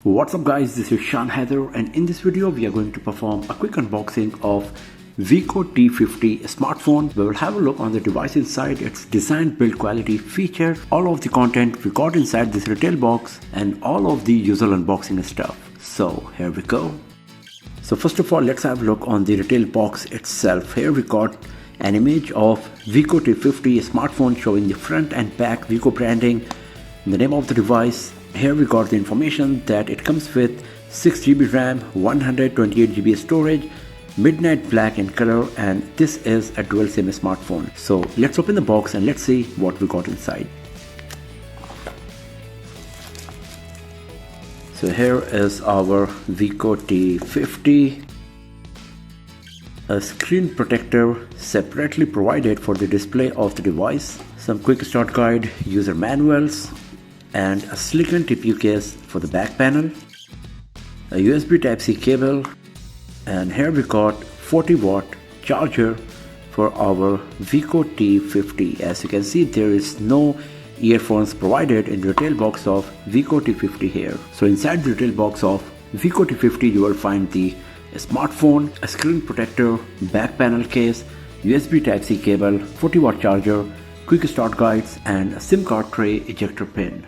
What's up guys, this is Shan Heather, and in this video we are going to perform a quick unboxing of Wiko T50 smartphone. We will have a look on the device inside, its design, build quality, features, all of the content we got inside this retail box and all of the usual unboxing stuff. So here we go. So first of all, let's have a look on the retail box itself. Here we got an image of Wiko T50 smartphone showing the front and back Wiko branding, the name of the device. Here we got the information that it comes with 6GB RAM, 128GB storage, midnight black in color, and this is a dual SIM smartphone. So let's open the box and let's see what we got inside. So here is our Wiko T50. A screen protector separately provided for the display of the device, some quick start guide, user manuals, and a silicone TPU case for the back panel, a USB Type-C cable, and here we got 40-watt charger for our Wiko T50. As you can see, there is no earphones provided in the retail box of Wiko T50 here. So inside the retail box of Wiko T50 you will find the smartphone, a screen protector, back panel case, USB Type-C cable, 40-watt charger, quick start guides, and a SIM card tray ejector pin.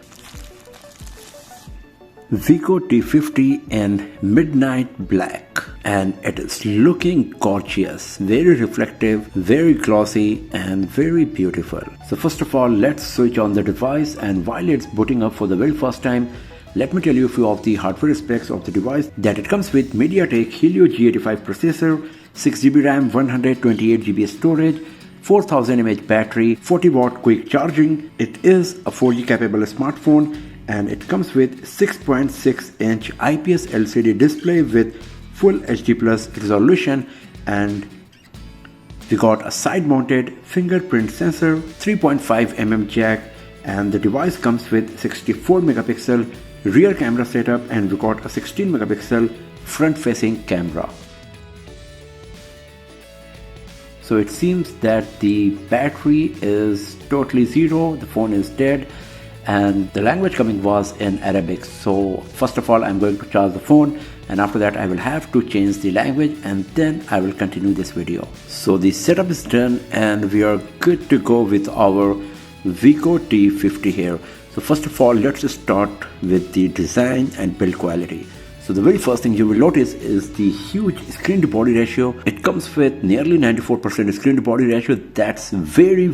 Wiko T50 in midnight black, and it is looking gorgeous, very reflective, very glossy, and very beautiful. So first of all, let's switch on the device, and while it's booting up for the very first time, let me tell you a few of the hardware specs of the device. That it comes with MediaTek Helio G85 processor, 6GB RAM, 128GB storage, 4000 mAh battery, 40-watt quick charging. It is a 4G capable smartphone, and it comes with 6.6-inch IPS LCD display with full HD plus resolution, and we got a side-mounted fingerprint sensor, 3.5mm jack, and the device comes with 64 megapixel rear camera setup, and we got a 16 megapixel front-facing camera. So it seems that the battery is totally zero, the phone is dead, and the language coming was in Arabic. So first of all, I'm going to charge the phone, and after that I will have to change the language, and then I will continue this video. So the setup is done and we are good to go with our Wiko T50 here. So first of all, let's start with the design and build quality. So the very first thing you will notice is the huge screen to body ratio. It comes with nearly 94% screen to body ratio. That's very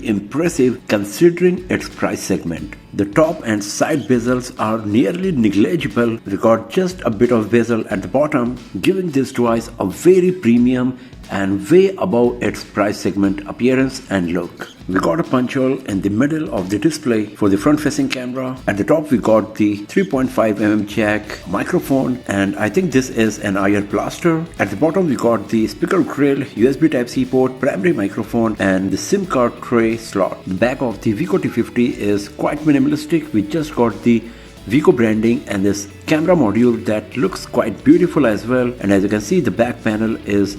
impressive considering its price segment. The top and side bezels are nearly negligible. We got just a bit of bezel at the bottom, giving this device a very premium and way above its price segment appearance and look. We got a punch hole in the middle of the display for the front facing camera. At the top we got the 3.5mm jack, microphone, and I think this is an IR blaster. At the bottom we got the speaker grill, USB Type-C port, primary microphone, and the SIM card tray slot. The back of the Wiko T50 is quite minimalistic. We just got the Wiko branding and this camera module that looks quite beautiful as well, and as you can see, the back panel is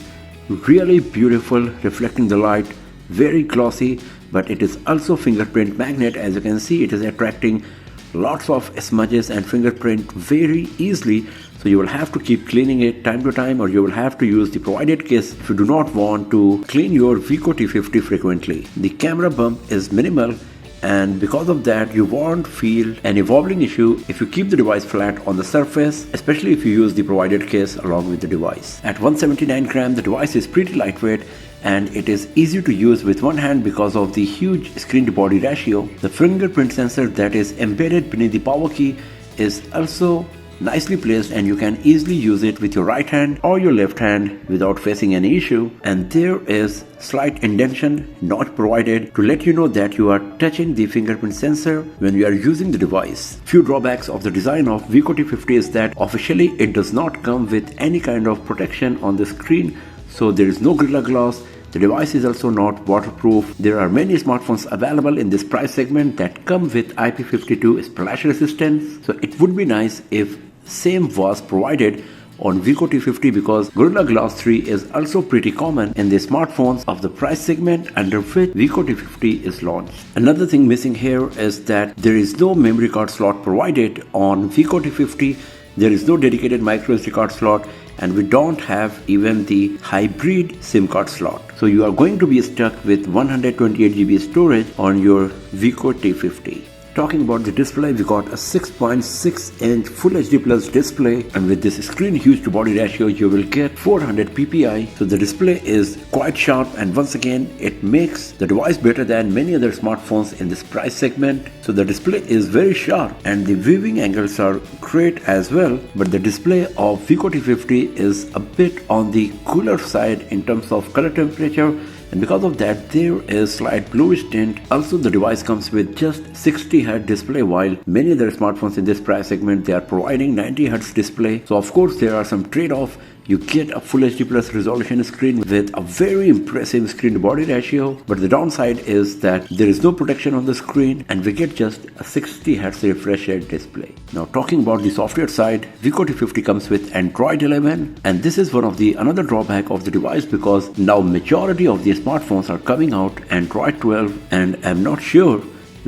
really beautiful, reflecting the light, very glossy, but it is also fingerprint magnet. As you can see, it is attracting lots of smudges and fingerprint very easily, so you will have to keep cleaning it time to time, or you will have to use the provided case if you do not want to clean your Wiko T50 frequently. The camera bump is minimal, and because of that you won't feel any wobbling issue if you keep the device flat on the surface, especially if you use the provided case along with the device. At 179 grams, the device is pretty lightweight and it is easy to use with one hand because of the huge screen to body ratio. The fingerprint sensor that is embedded beneath the power key is also nicely placed, and you can easily use it with your right hand or your left hand without facing any issue. And there is slight indentation not provided to let you know that you are touching the fingerprint sensor when you are using the device. Few drawbacks of the design of Wiko T50 is that officially it does not come with any kind of protection on the screen, so there is no Gorilla Glass. The device is also not waterproof. There are many smartphones available in this price segment that come with IP52 splash resistance, so it would be nice if same was provided on Wiko T50, because Gorilla Glass 3 is also pretty common in the smartphones of the price segment under which Wiko T50 is launched. Another thing missing here is that there is no memory card slot provided on Wiko T50. There is no dedicated micro SD card slot, and we don't have even the hybrid SIM card slot. So you are going to be stuck with 128 GB storage on your Wiko T50. Talking about the display, we got a 6.6-inch Full HD Plus display, and with this screen huge to body ratio, you will get 400 ppi. So the display is quite sharp, and once again, it makes the device better than many other smartphones in this price segment. So the display is very sharp, and the viewing angles are great as well. But the display of Wiko T50 is a bit on the cooler side in terms of color temperature, and because of that there is slight bluish tint. Also, the device comes with just 60Hz display, while many other smartphones in this price segment they are providing 90Hz display. So of course there are some trade-off. You get a Full HD Plus resolution screen with a very impressive screen to body ratio, but the downside is that there is no protection on the screen and we get just a 60Hz refresh rate display. Now talking about the software side, Wiko T50 comes with Android 11, and this is one of the another drawback of the device, because now majority of the smartphones are coming out Android 12, and I'm not sure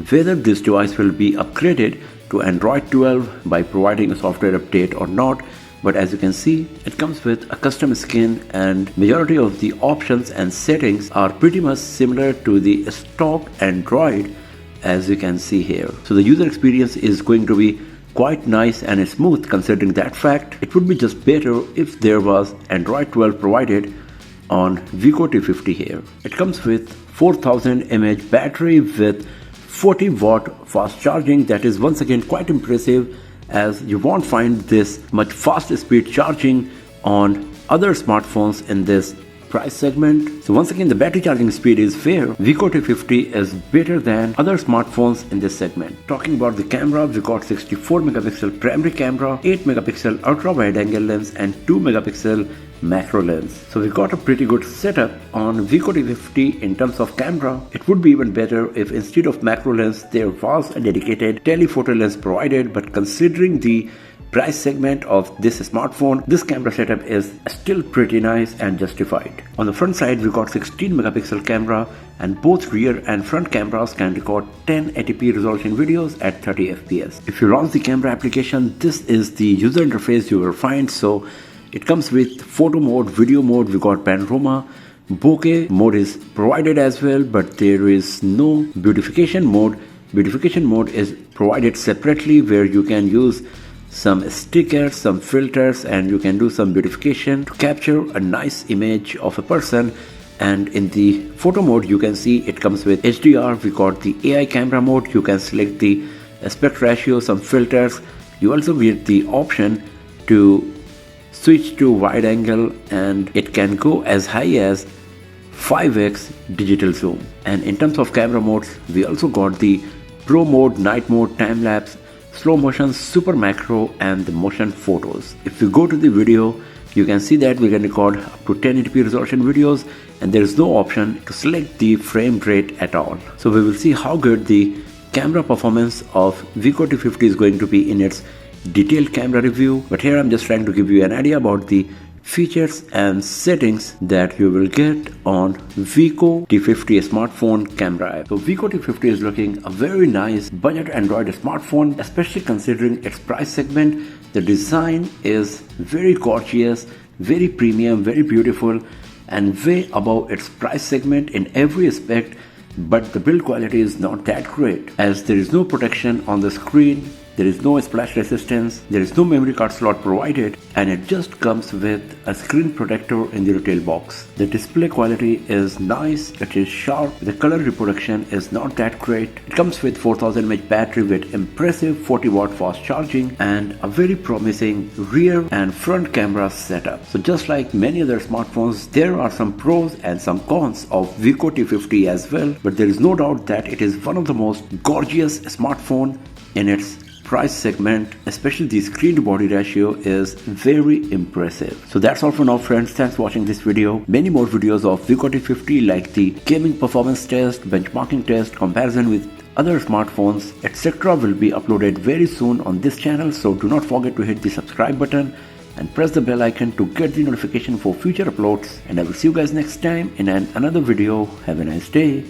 whether this device will be upgraded to Android 12 by providing a software update or not. But as you can see, it comes with a custom skin, and majority of the options and settings are pretty much similar to the stock Android, as you can see here. So the user experience is going to be quite nice and smooth. Considering that fact, it would be just better if there was Android 12 provided on Wiko T50 here. It comes with 4000 mAh battery with 40 watt fast charging. That is once again quite impressive, as you won't find this much fast speed charging on other smartphones in this price segment. So once again, the battery charging speed is fair. Wiko T50 is better than other smartphones in this segment. Talking about the camera, we got 64 megapixel primary camera, 8 megapixel ultra wide angle lens, and 2 megapixel macro lens. So we got a pretty good setup on Wiko T50 in terms of camera. It would be even better if instead of macro lens there was a dedicated telephoto lens provided, but considering the price segment of this smartphone, this camera setup is still pretty nice and justified. On the front side, we got 16 megapixel camera, and both rear and front cameras can record 1080p resolution videos at 30 fps. If you launch the camera application, this is the user interface you will find. So it comes with photo mode, video mode, we got panorama, bokeh mode is provided as well, but there is no beautification mode. Beautification mode is provided separately, where you can use some stickers, some filters, and you can do some beautification to capture a nice image of a person. And in the photo mode, you can see it comes with HDR. We got the AI camera mode. You can select the aspect ratio, some filters. You also get the option to switch to wide angle, and it can go as high as 5x digital zoom. And in terms of camera modes, we also got the Pro mode, night mode, time lapse, slow motion, super macro, and the motion photos. If you go to the video, you can see that we can record up to 1080p resolution videos, and there is no option to select the frame rate at all. So we will see how good the camera performance of Wiko T50 is going to be in its detailed camera review, but here I'm just trying to give you an idea about the features and settings that you will get on Wiko T50 smartphone camera app. So Wiko T50 is looking a very nice budget Android smartphone, especially considering its price segment. The design is very gorgeous, very premium, very beautiful, and way above its price segment in every aspect, but the build quality is not that great, as there is no protection on the screen. There is no splash resistance, there is no memory card slot provided, and it just comes with a screen protector in the retail box. The display quality is nice, it is sharp, the color reproduction is not that great. It comes with 4000 mAh battery with impressive 40 watt fast charging and a very promising rear and front camera setup. So just like many other smartphones, there are some pros and some cons of Wiko T50 as well, but there is no doubt that it is one of the most gorgeous smartphone in its price segment. Especially the screen to body ratio is very impressive. So that's all for now, friends. Thanks for watching this video. Many more videos of Wiko T50 like the gaming performance test, benchmarking test, comparison with other smartphones, etc. will be uploaded very soon on this channel. So do not forget to hit the subscribe button and press the bell icon to get the notification for future uploads. And I will see you guys next time in another video. Have a nice day.